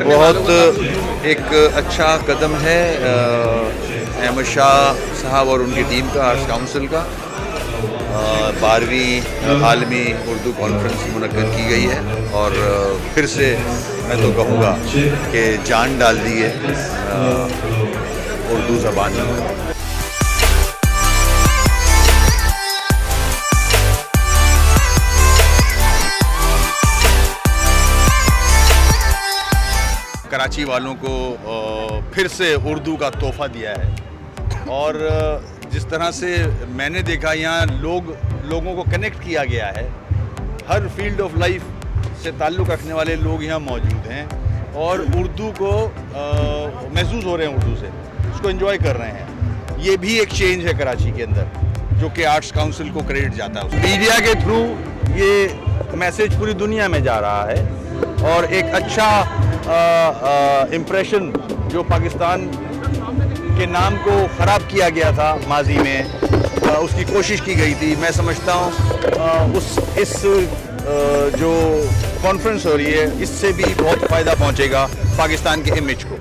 बहुत एक अच्छा कदम है अहमद शाह साहब और उनकी टीम का, आर्ट्स काउंसिल का। 12वीं आलमी उर्दू कॉन्फ्रेंस मुनक्किद की गई है और फिर से मैं तो कहूँगा कि जान डाल दी है उर्दू ज़बान में। कराची वालों को फिर से उर्दू का तोहफ़ा दिया है और जिस तरह से मैंने देखा यहाँ लोगों को कनेक्ट किया गया है। हर फील्ड ऑफ लाइफ से ताल्लुक़ रखने वाले लोग यहाँ मौजूद हैं और उर्दू को महसूस हो रहे हैं, उर्दू से उसको एंजॉय कर रहे हैं। ये भी एक चेंज है कराची के अंदर जो कि आर्ट्स काउंसिल को क्रेडिट जाता है। मीडिया के थ्रू ये मैसेज पूरी दुनिया में जा रहा है और एक अच्छा इम्प्रेशन जो पाकिस्तान के नाम को ख़राब किया गया था माजी में, उसकी कोशिश की गई थी। मैं समझता हूँ इस जो कॉन्फ्रेंस हो रही है इससे भी बहुत फ़ायदा पहुँचेगा पाकिस्तान के इमेज को।